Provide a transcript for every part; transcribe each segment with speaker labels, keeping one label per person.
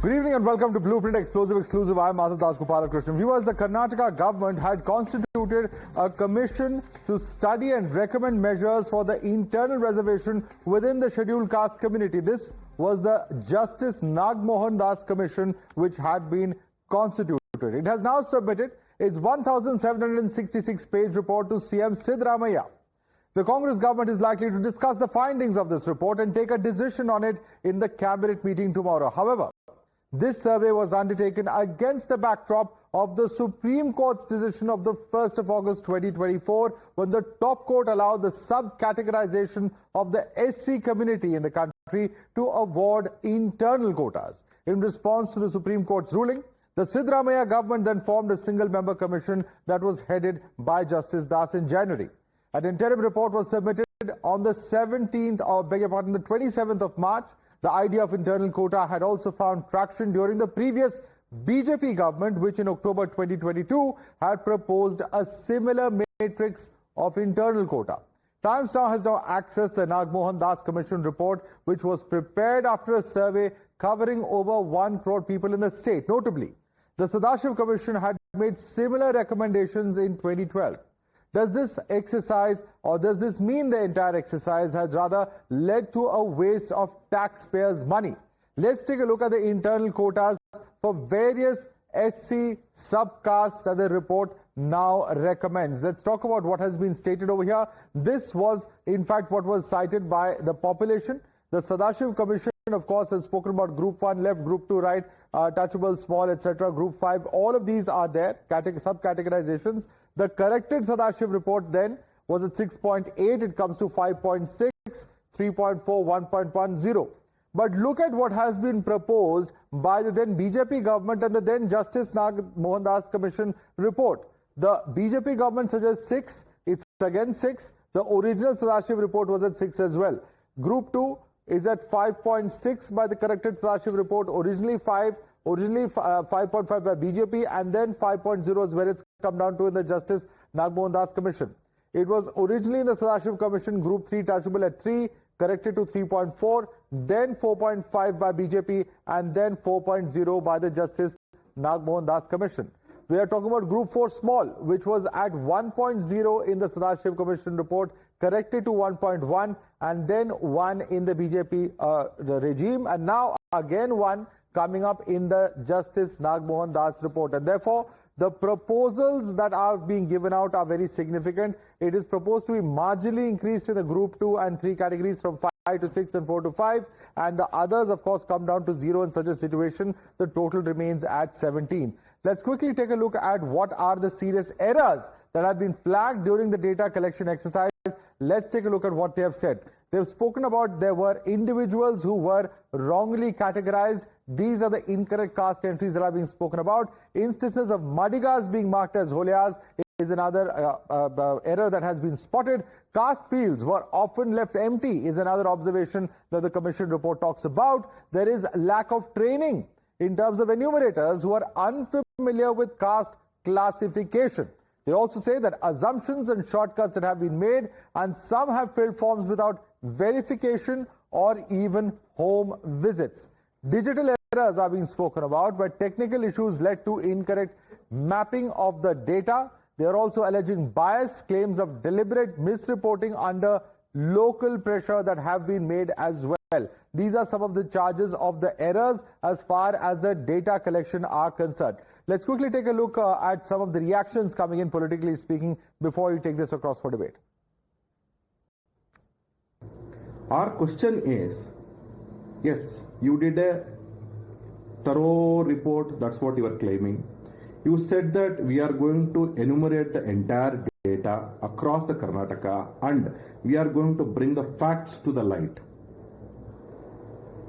Speaker 1: Good evening and welcome to Blueprint Explosive Exclusive. I am Madhavdas G. Viewers, the Karnataka government had constituted a commission to study and recommend measures for the internal reservation within the scheduled caste community. This was the Justice Nagmohan Das Commission which had been constituted. It has now submitted its 1,766-page report to CM Siddaramaiah. The Congress government is likely to discuss the findings of this report and take a decision on it in the cabinet meeting tomorrow. However, this survey was undertaken against the backdrop of the Supreme Court's decision of the 1st of August 2024 when the top court allowed the sub-categorization of the SC community in the country to award internal quotas. In response to the Supreme Court's ruling, the Siddaramaiah government then formed a single-member commission that was headed by Justice Das in January. An interim report was submitted on the 27th of March. The idea of internal quota had also found traction during the previous BJP government, which in October 2022 had proposed a similar matrix of internal quota. Times Now has now accessed the Nagmohan Das Commission report, which was prepared after a survey covering over 1 crore people in the state. Notably, the Siddaramaiah Commission had made similar recommendations in 2012. Does this exercise, or does this mean the entire exercise has rather led to a waste of taxpayers' money? Let's take a look at the internal quotas for various SC subcastes that the report now recommends. Let's talk about what has been stated over here. This was, in fact, what was cited by the population. The Siddaramaiah Commission, of course, has spoken about Group 1 left, Group 2 right, touchable, small, etc. Group 5, all of these are there, sub-categorizations. The corrected Siddaramaiah report then was at 6.8, it comes to 5.6, 3.4, 1.10. But look at what has been proposed by the then BJP government and the then Justice Nagmohan Das Commission report. The BJP government suggests 6, it's again 6. The original Siddaramaiah report was at 6 as well. Group 2 is at 5.6 by the corrected Siddaramaiah report, originally 5, 5.5 by BJP, and then 5.0 is where it's come down to in the Justice Nagmohan Das Commission. It was originally in the Siddaramaiah Commission, Group 3 touchable at 3, corrected to 3.4, then 4.5 by BJP, and then 4.0 by the Justice Nagmohan Das Commission. We are talking about Group 4 small, which was at 1.0 in the Siddaramaiah Commission report, corrected to 1.1, and then 1 in the BJP regime, and now again 1 coming up in the Justice Nagmohan Das report. And therefore, the proposals that are being given out are very significant. It is proposed to be marginally increased in the Group 2 and 3 categories from 5 to 6 and 4 to 5, and the others, of course, come down to 0 in such a situation. The total remains at 17. Let's quickly take a look at what are the serious errors that have been flagged during the data collection exercise. Let's take a look at what they have said. They've spoken about there were individuals who were wrongly categorized. These are the incorrect caste entries that are being spoken about. Instances of Madigas being marked as Holayas is another error that has been spotted. Caste fields were often left empty is another observation that the Commission report talks about. There is lack of training in terms of enumerators who are unfamiliar with caste classification. They also say that assumptions and shortcuts that have been made, and some have filled forms without verification or even home visits. Digital errors are being spoken about, but technical issues led to incorrect mapping of the data. They are also alleging bias, claims of deliberate misreporting under local pressure that have been made as well. These are some of the charges of the errors as far as the data collection are concerned. Let's quickly take a look at some of the reactions coming in, politically speaking, before we take this across for debate.
Speaker 2: Our question is, yes, you did a thorough report, that's what you are claiming. You said that we are going to enumerate the entire data across the Karnataka and we are going to bring the facts to the light.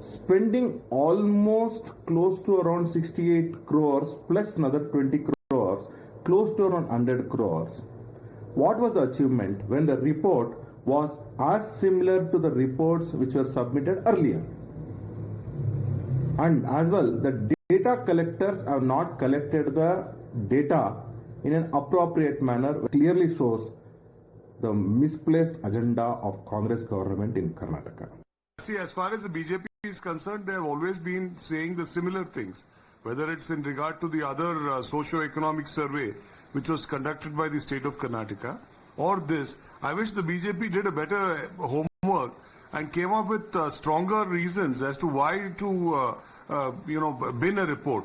Speaker 2: Spending almost close to around 68 crores plus another 20 crores, close to around 100 crores. What was the achievement when the report was as similar to the reports which were submitted earlier? And as well, the data collectors have not collected the data in an appropriate manner, clearly shows the misplaced agenda of Congress government in Karnataka.
Speaker 3: See, as far as the BJP is concerned, they have always been saying the similar things, whether it's in regard to the other socio-economic survey which was conducted by the state of Karnataka or this. I wish the BJP did a better homework and came up with stronger reasons as to why to bin a report.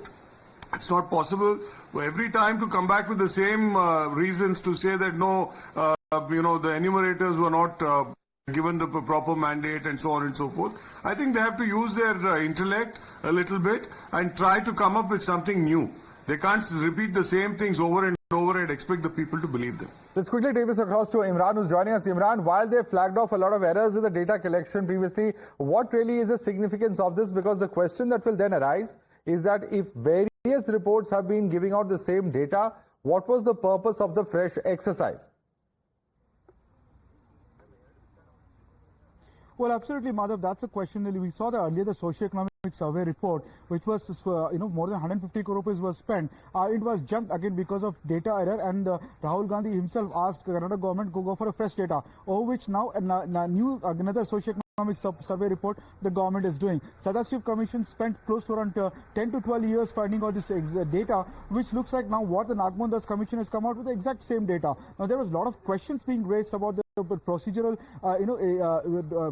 Speaker 3: It's not possible every time to come back with the same reasons to say that no, the enumerators were not given the proper mandate and so on and so forth. I think they have to use their intellect a little bit and try to come up with something new. They can't repeat the same things over and over and expect the people to believe them.
Speaker 1: Let's quickly take this across to Imran, who's joining us. Imran, while they flagged off a lot of errors in the data collection previously, what really is the significance of this? Because the question that will then arise is that if various reports have been giving out the same data, what was the purpose of the fresh exercise?
Speaker 4: Well, absolutely, Madhav. That's a question. We saw that earlier, the socio-economic survey report, which was, more than 150 crore rupees was spent. It was jumped again because of data error, and Rahul Gandhi himself asked the Karnataka government to go for a fresh data, over which now another socio-economic survey report the government is doing. Sadashiv Commission spent close to around 10 to 12 years finding out this data, which looks like now what the Nagmohan Das Commission has come out with the exact same data. Now, there was a lot of questions being raised about the procedural,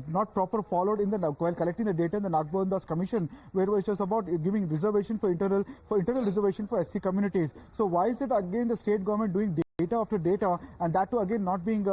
Speaker 4: not proper followed in the while collecting the data in the Nagmohan Das Commission, where it was about giving reservation for internal reservation for SC communities. So why is it again the state government doing data after data, and that too again not being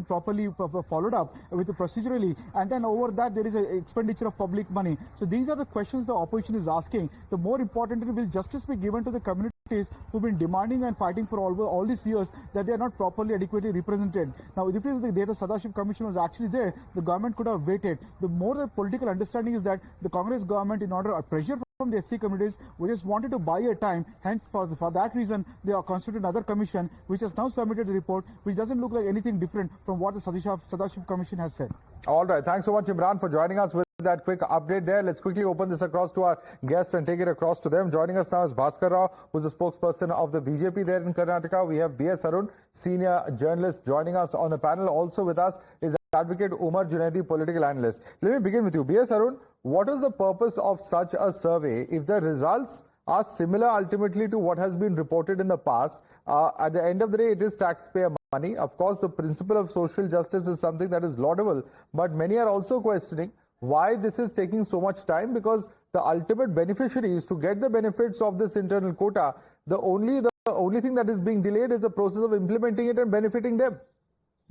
Speaker 4: properly followed up with the procedurally, and then over that there is an expenditure of public money. So these are the questions the opposition is asking. The more importantly, will justice be given to the communities who've been demanding and fighting for all these years that they are not properly adequately represented? Now, if the data Sadashiv Commission was actually there, the government could have waited. The more the political understanding is that the Congress government, in order to pressure from the SC communities, we just wanted to buy a time. Hence, for that reason, they are constituted another commission, which has now submitted the report, which doesn't look like anything different from what the Sadashiv Commission has said.
Speaker 1: All right. Thanks so much, Imran, for joining us with that quick update there. Let's quickly open this across to our guests and take it across to them. Joining us now is Bhaskar Rao, who's the spokesperson of the BJP there in Karnataka. We have B.S. Arun, senior journalist, joining us on the panel. Also with us is Advocate Umar Junaidi, political analyst. Let me begin with you. B.S. Arun, what is the purpose of such a survey if the results are similar ultimately to what has been reported in the past? At the end of the day, it is taxpayer money. Of course, the principle of social justice is something that is laudable, but many are also questioning why this is taking so much time, because the ultimate beneficiaries to get the benefits of this internal quota, the only thing that is being delayed is the process of implementing it and benefiting them.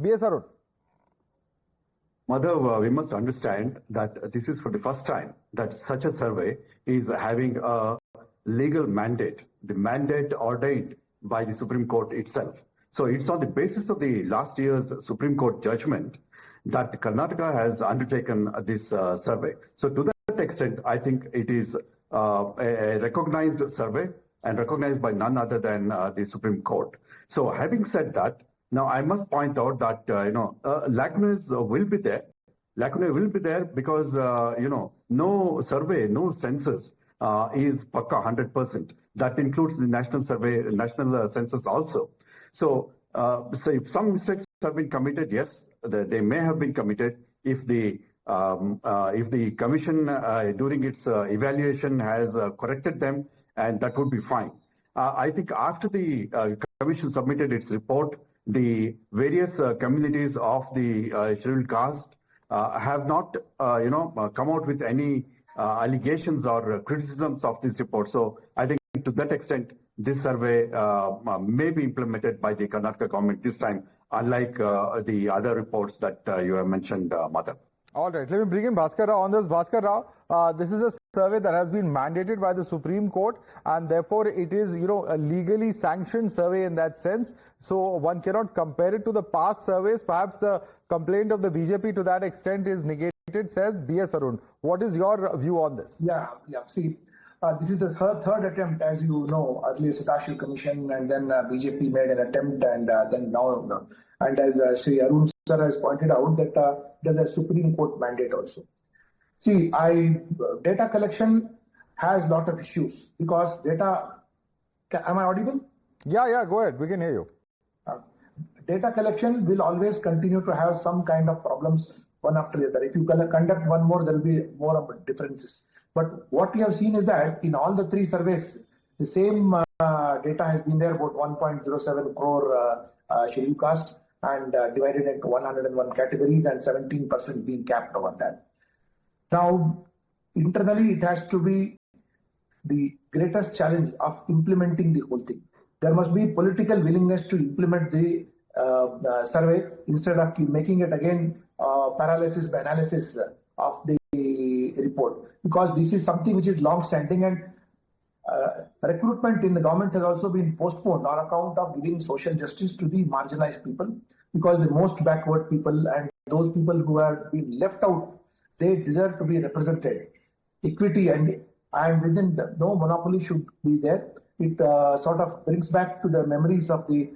Speaker 1: B.S. Arun.
Speaker 5: Madhav, we must understand that this is for the first time that such a survey is having a legal mandate, the mandate ordained by the Supreme Court itself. So it's on the basis of the last year's Supreme Court judgment that Karnataka has undertaken this survey. So to that extent, I think it is a recognized survey and recognized by none other than the Supreme Court. So having said that, now I must point out that lacunas will be there. Lacuna will be there because no survey, no census is pakka 100%. That includes the national survey, national census also. So if some mistakes have been committed, yes, they may have been committed. If the commission during its evaluation has corrected them, and that would be fine. I think after the commission submitted its report, the various communities of the scheduled caste have not, come out with any allegations or criticisms of this report. So I think to that extent, this survey may be implemented by the Karnataka government this time, unlike the other reports that you have mentioned, Madhav.
Speaker 1: All right, let me bring in Bhaskar Rao on this. Bhaskar Rao, this is a survey that has been mandated by the Supreme Court, and therefore it is, a legally sanctioned survey in that sense. So one cannot compare it to the past surveys. Perhaps the complaint of the BJP to that extent is negated, says B.S. Arun. What is your view on this?
Speaker 6: Yeah. See, this is the third attempt, as you know. Earlier Sadashiv Commission, and then BJP made an attempt, and then now, and as Sri Arun sir has pointed out, that there's a Supreme Court mandate also. See, data collection has lot of issues because data. Am I audible?
Speaker 1: Yeah, go ahead. We can hear you.
Speaker 6: Data collection will always continue to have some kind of problems one after the other. If you conduct one more, there will be more of differences. But what we have seen is that in all the three surveys, the same data has been there, about 1.07 crore scheduled caste, and divided into 101 categories, and 17% being capped over that. Now, internally, it has to be the greatest challenge of implementing the whole thing. There must be political willingness to implement the survey instead of making it again paralysis by analysis of the report, because this is something which is long standing, and recruitment in the government has also been postponed on account of giving social justice to the marginalized people, because the most backward people and those people who have been left out, they deserve to be represented. Equity and within no monopoly should be there. It sort of brings back to the memories of the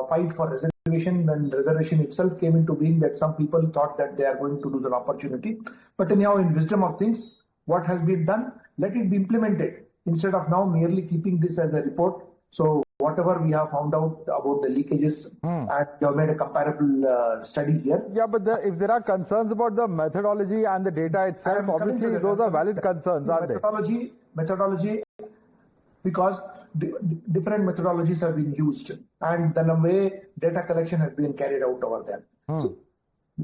Speaker 6: fight for reservation, when reservation itself came into being, that some people thought that they are going to lose an opportunity. But anyhow, in wisdom of things, what has been done, let it be implemented instead of now merely keeping this as a report. So whatever we have found out about the leakages, and we have made a comparable study here.
Speaker 1: Yeah, but if there are concerns about the methodology and the data itself, obviously those are valid concerns, aren't they?
Speaker 6: Methodology, because different methodologies have been used, and then the way data collection has been carried out over there. So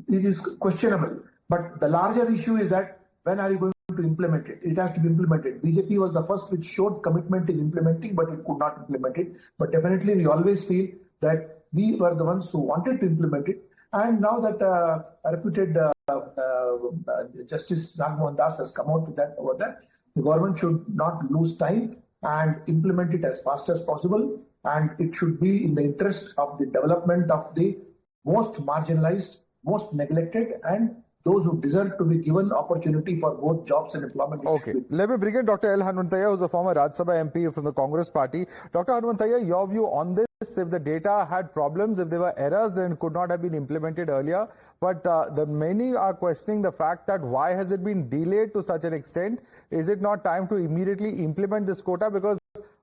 Speaker 6: it is questionable. But the larger issue is that when are you going to implement it? It has to be implemented. BJP was the first which showed commitment in implementing, but it could not implement it. But definitely we always feel that we were the ones who wanted to implement it. And now that a reputed Justice Nagmohan Das has come out with that over there, the government should not lose time and implement it as fast as possible. And it should be in the interest of the development of the most marginalized, most neglected, and those who deserve to be given opportunity for both jobs and employment.
Speaker 1: Okay, let me bring in Dr. L. Hanumanthaiah, who's a former Rajya Sabha MP from the Congress party. Dr. Hanumanthaiah, your view on this? If the data had problems, if there were errors, then it could not have been implemented earlier. But many are questioning the fact that why has it been delayed to such an extent? Is it not time to immediately implement this quota? Because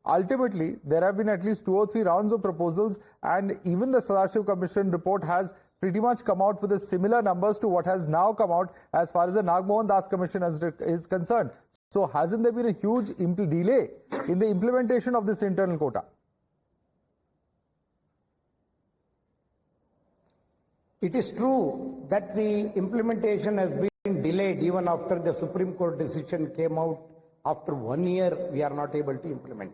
Speaker 1: ultimately, there have been at least 2 or 3 rounds of proposals, and even the Sadashiv Commission report has pretty much come out with the similar numbers to what has now come out as far as the Nagmohan Das Commission is concerned. So hasn't there been a huge delay in the implementation of this internal quota?
Speaker 7: It is true that the implementation has been delayed even after the Supreme Court decision came out. After 1 year, we are not able to implement.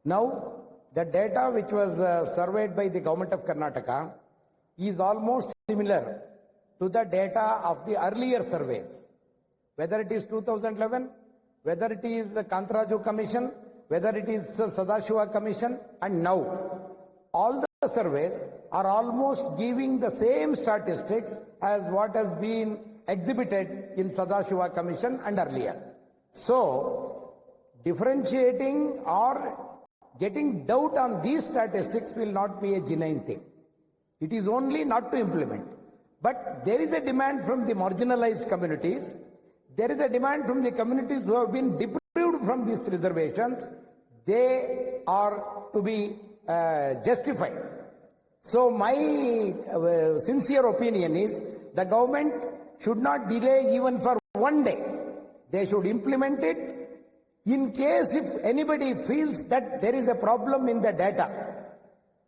Speaker 7: Now, the data which was surveyed by the government of Karnataka is almost similar to the data of the earlier surveys, whether it is 2011, whether it is the Kantaraju Commission, whether it is the Sadashiva Commission, and now. All the surveys are almost giving the same statistics as what has been exhibited in Sadashiva Commission and earlier. So, differentiating or getting doubt on these statistics will not be a genuine thing. It is only not to implement. But there is a demand from the marginalized communities. There is a demand from the communities who have been deprived from these reservations. They are to be justified. So my sincere opinion is the government should not delay even for 1 day. They should implement it. In case if anybody feels that there is a problem in the data,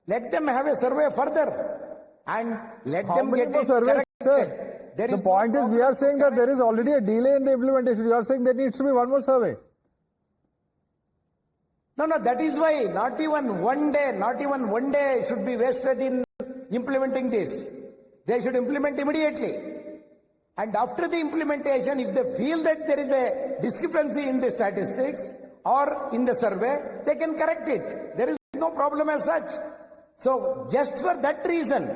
Speaker 7: let them have a survey further and let them get it corrected.
Speaker 1: Sir? The point is, we are saying that there is already a delay in the implementation. You are saying there needs to be one more survey.
Speaker 7: No, that is why not even 1 day should be wasted in implementing this. They should implement immediately. And after the implementation, if they feel that there is a discrepancy in the statistics or in the survey, they can correct it. There is no problem as such. So just for that reason,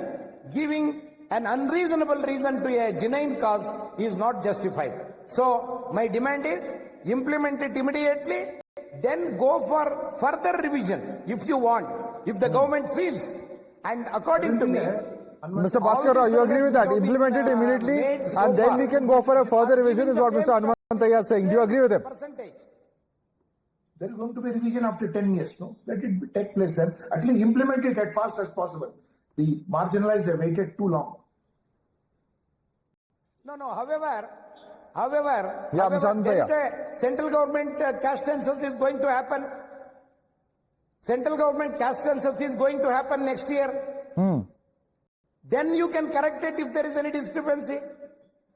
Speaker 7: giving an unreasonable reason to a genuine cause is not justified. So my demand is implement it immediately. Then go for further revision if you want, if the government feels. And according to me,
Speaker 1: Mr. Bhaskar, you agree with that? Implement it immediately and then we can go for a further revision is what Mr. Hanumanthaiah is saying. Do you agree with him?
Speaker 6: There is going to be revision after 10 years, no? Let it take place then. At least implement it as fast as possible. The marginalized have waited too long.
Speaker 7: No, however,
Speaker 1: Yeah,
Speaker 7: there is a central government caste census is going to happen. Central government caste census is going to happen next year. Then you can correct it if there is any discrepancy.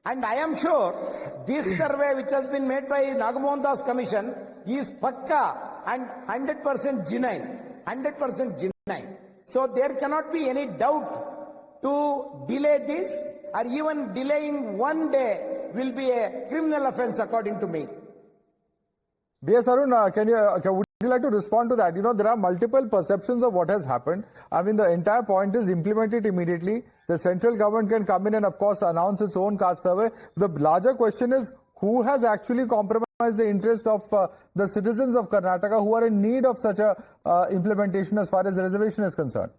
Speaker 7: And I am sure this survey which has been made by Nagamohan Das Commission is pakka and 100% genuine. 100% genuine. So there cannot be any doubt to delay this, or even delaying one day will be a criminal offense according to me.
Speaker 1: B.S. Arun, would you like to respond to that? You know, there are multiple perceptions of what has happened. I mean, the entire point is implement it immediately. The central government can come in and, of course, announce its own caste survey. The larger question is, who has actually compromised the interest of the citizens of Karnataka who are in need of such a implementation as far as the reservation is concerned?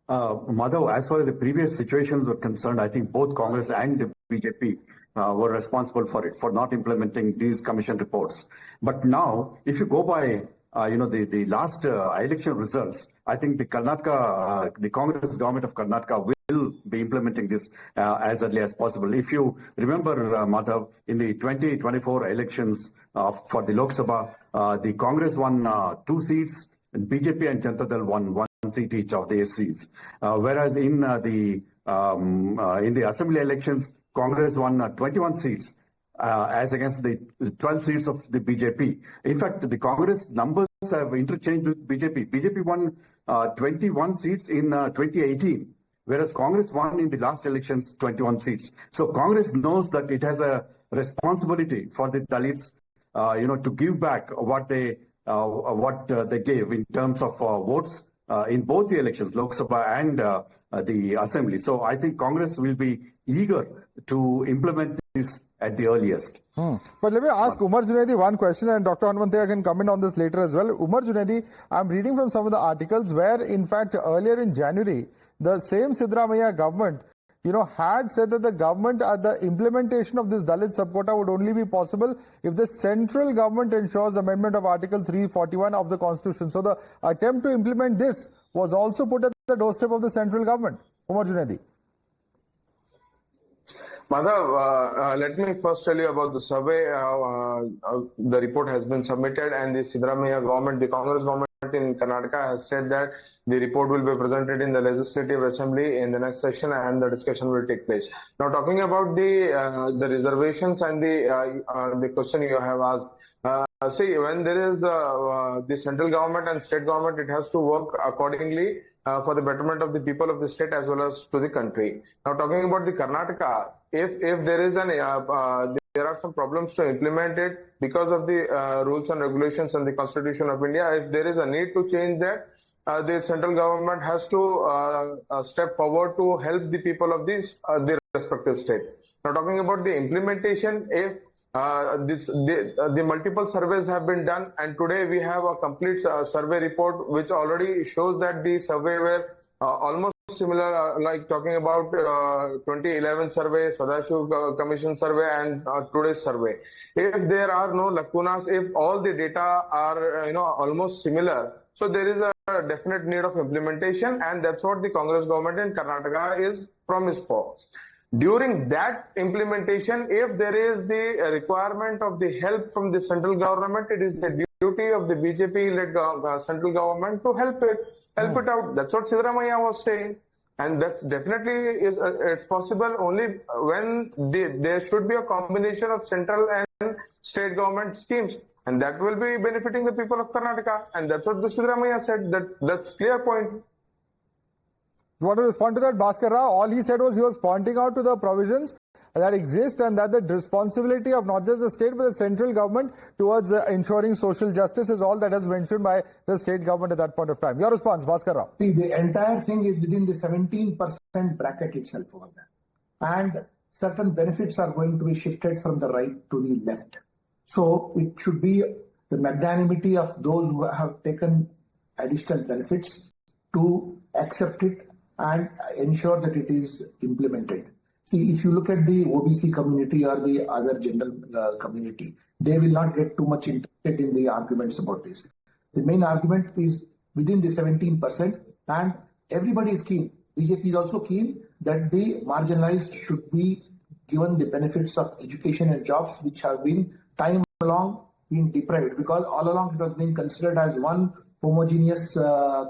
Speaker 5: Madhav, as far as the previous situations were concerned, I think both Congress and the BJP were responsible for it, for not implementing these commission reports. But now, if you go by, the last election results, I think the Karnataka, the Congress government of Karnataka will be implementing this as early as possible. If you remember, Madhav, in the 2024 elections for the Lok Sabha, the Congress won 2 seats, and BJP and Janata Dal won 1 seat each of the SCs. Whereas in the assembly elections, Congress won 21 seats as against the 12 seats of the BJP. In fact, the Congress numbers have interchanged with BJP. BJP won 21 seats in 2018, whereas Congress won in the last elections 21 seats. So Congress knows that it has a responsibility for the Dalits, to give back what they gave in terms of votes in both the elections, Lok Sabha and the Assembly. So I think Congress will be eager to implement this at the earliest.
Speaker 1: But let me ask Umar Junaidi one question, and Dr. Hanmanthaya can comment on this later as well. Umar Junaidi, I'm reading from some of the articles where, in fact, earlier in January, the same Siddaramaiah government, had said that the government at the implementation of this Dalit sub-quota would only be possible if the central government ensures amendment of Article 341 of the Constitution. So the attempt to implement this was also put at the doorstep of the central government. Umar Junaidi.
Speaker 8: Madhav, let me first tell you about the survey. The report has been submitted, and the Siddaramaiah government, the Congress government in Karnataka, has said that the report will be presented in the Legislative Assembly in the next session, and the discussion will take place. Now, talking about the reservations and the question you have asked. See, when there is the central government and state government, it has to work accordingly for the betterment of the people of the state as well as to the country. Now, talking about the Karnataka, if there is there are some problems to implement it because of the rules and regulations and the Constitution of India. If there is a need to change that, the central government has to step forward to help the people of the respective state. Now, talking about the implementation, if the multiple surveys have been done, and today we have a complete survey report which already shows that the survey were almost similar, like talking about 2011 survey, Sadashiv Commission survey, and today's survey. If there are no lacunas, if all the data are almost similar, so there is a definite need of implementation, and that's what the Congress government in Karnataka is promised for. During that implementation, if there is the requirement of the help from the central government, it is the duty of the BJP-led central government to help it out. That's what Siddaramaiah was saying. And that's definitely it's possible only when there should be a combination of central and state government schemes. And that will be benefiting the people of Karnataka. And that's what the Siddaramaiah said. That's clear point.
Speaker 1: You want to respond to that, Bhaskar Rao? All he said was he was pointing out to the provisions that exist, and that the responsibility of not just the state but the central government towards ensuring social justice is all that is mentioned by the state government at that point of time. Your response, Bhaskar Rao.
Speaker 6: See, the entire thing is within the 17% bracket itself over there. And certain benefits are going to be shifted from the right to the left. So it should be the magnanimity of those who have taken additional benefits to accept it and ensure that it is implemented. See, if you look at the OBC community or the other general community, they will not get too much interested in the arguments about this. The main argument is within the 17%, and everybody is keen. BJP is also keen that the marginalized should be given the benefits of education and jobs, which have been time along been deprived, because all along it was being considered as one homogeneous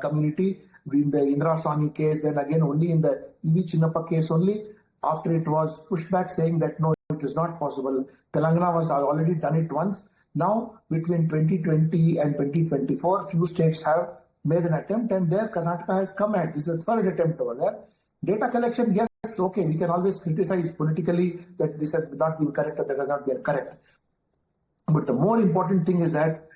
Speaker 6: community. In the Indra Swami case, then again only in the E.V. Chinnappa case only, after it was pushed back saying that no, it is not possible. Telangana was already done it once. Now between 2020 and 2024, few states have made an attempt, and there Karnataka has come at. This is the third attempt over there. Data collection, yes, okay, we can always criticize politically that this has not been correct or that has not been correct. But the more important thing is that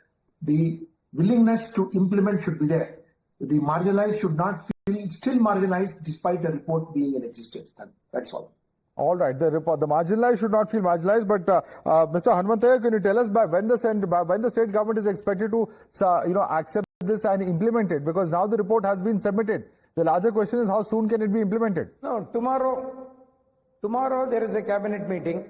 Speaker 6: the willingness to implement should be there. The marginalized should not feel still marginalized despite the report being in existence. That's all.
Speaker 1: All right, the marginalized should not feel marginalized. But Mr. Hanumantaiah, can you tell us by when the state government is expected to, accept this and implement it? Because now the report has been submitted. The larger question is how soon can it be implemented?
Speaker 7: No, tomorrow there is a cabinet meeting.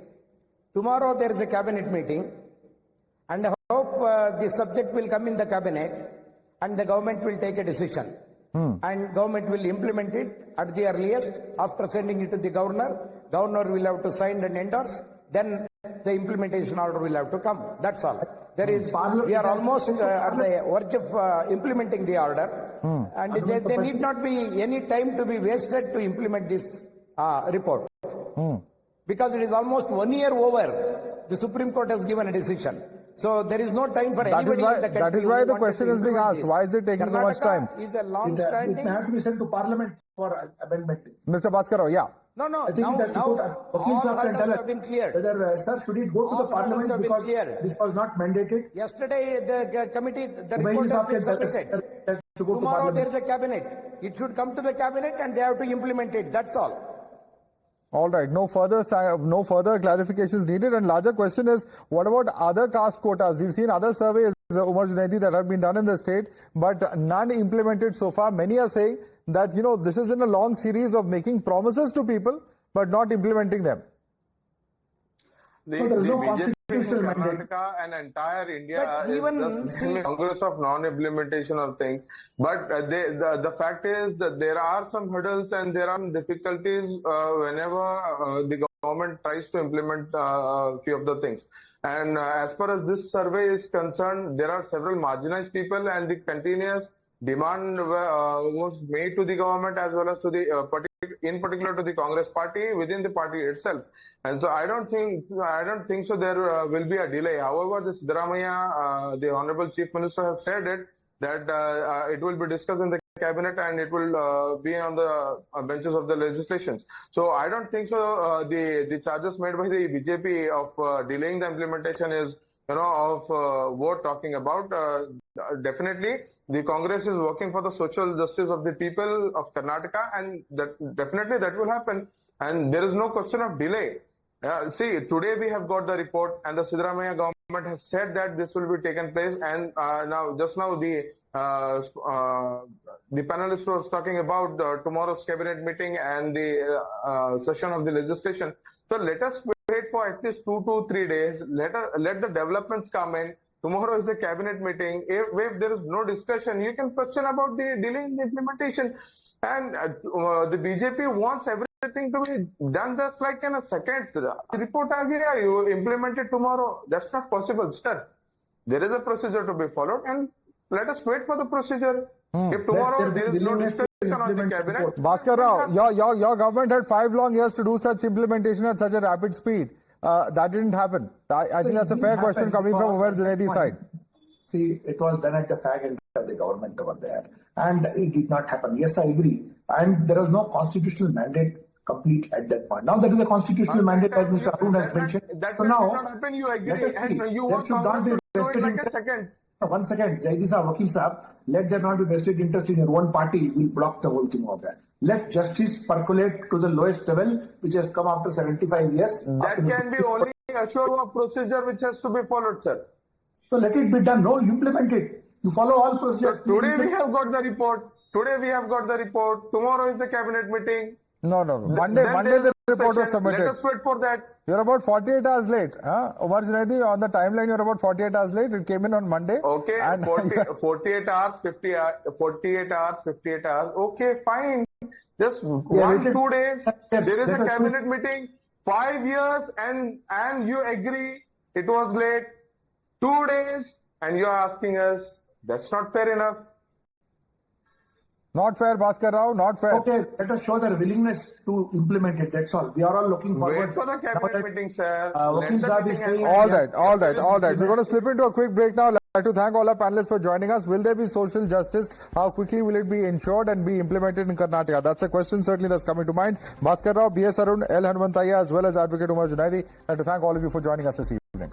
Speaker 7: And I hope the subject will come in the cabinet and the government will take a decision. And government will implement it at the earliest after sending it to the governor. Governor will have to sign and endorse. Then the implementation order will have to come. That's all. We are almost at the verge of implementing the order. And there need not be any time to be wasted to implement this report. Because it is almost 1 year over. The Supreme Court has given a decision. So there is no time for anybody in the country.
Speaker 1: That is why the question is being asked. Why is it taking so much time?
Speaker 7: Is a long-standing.
Speaker 6: It may have to be sent to Parliament for amendment.
Speaker 1: Mr. Bhaskar, yeah.
Speaker 7: No.
Speaker 6: I think
Speaker 7: All hurdles have been cleared.
Speaker 6: Whether, sir, should it go to the Parliament because this was not mandated?
Speaker 7: Yesterday, the committee, the report has been submitted. Tomorrow there is a cabinet. It should come to the cabinet and they have to implement it. That's all.
Speaker 1: All right, no further clarifications needed. And larger question is, what about other caste quotas? We've seen other surveys, Umar Junaidi, that have been done in the state, but none implemented so far. Many are saying that, this is in a long series of making promises to people, but not implementing them.
Speaker 8: The BJP in Karnataka and entire India is just a Congress of non-implementation of things. But the fact is that there are some hurdles and there are difficulties whenever the government tries to implement a few of the things. And as far as this survey is concerned, there are several marginalized people, and the continuous demand was made to the government as well as to the in particular to the Congress party within the party itself. And so I don't think so there will be a delay. However, the Siddaramaiah, the Honorable Chief Minister, has said it that it will be discussed in the cabinet and it will be on the benches of the legislations. So I don't think so the charges made by the BJP of delaying the implementation is of what talking about. Definitely the Congress is working for the social justice of the people of Karnataka, and definitely that will happen. And there is no question of delay. See, today we have got the report, and the Siddaramaiah government has said that this will be taken place. And just now the panelist was talking about tomorrow's cabinet meeting and the session of the legislation. So let us wait for at least 2 to 3 days. Let the developments come in. Tomorrow is the cabinet meeting. If there is no discussion, you can question about the delay in the implementation. And the BJP wants everything to be done just like in a second. The report you implement it tomorrow. That's not possible, sir. There is a procedure to be followed, and let us wait for the procedure. If tomorrow there is no discussion on the cabinet.
Speaker 1: Bhaskar Rao, your government had 5 long years to do such implementation at such a rapid speed. That didn't happen. I think that's a fair question coming from Umar Junaidi's side.
Speaker 6: See, it was done at the fag end of the government over there, and it did not happen. Yes, I agree. And there was no constitutional mandate complete at that point. Now there is a constitutional mandate, as Mr. Arun has mentioned.
Speaker 8: That will not happen, you agree, and you want Congress to do it like a second.
Speaker 6: 1 second, Jaidisa Vakil Saab, let there not be vested interest in your own party, will block the whole thing of that. Let justice percolate to the lowest level, which has come after 75 years.
Speaker 8: That can be only a show of procedure which has to be followed, sir.
Speaker 6: So let it be done. No, you implement it. You follow all procedures.
Speaker 8: So today we have got the report. Tomorrow is the cabinet meeting.
Speaker 1: No. Monday the report was submitted.
Speaker 8: Let us wait for that.
Speaker 1: You're about 48 hours late. Umar Junaidi, on the timeline, you're about 48 hours late. It came in on Monday.
Speaker 8: Okay, and 48 hours, 48 hours. Okay, fine. Just 1-2 days. There is a cabinet meeting. 5 years and you agree it was late 2 days and you are asking us. That's not fair enough.
Speaker 1: Not fair, Bhaskar Rao, not fair.
Speaker 6: Okay, let us show their willingness to implement it. That's all. We are all looking forward.
Speaker 8: Wait for the cabinet meeting, sir.
Speaker 6: Vakil Saab is saying.
Speaker 1: All right. We're going to slip into a quick break now. I'd like to thank all our panelists for joining us. Will there be social justice? How quickly will it be ensured and be implemented in Karnataka? That's a question certainly that's coming to mind. Bhaskar Rao, B.S. Arun, L. Hanumantaya, as well as Advocate Umar Junaidi. I'd like to thank all of you for joining us this evening.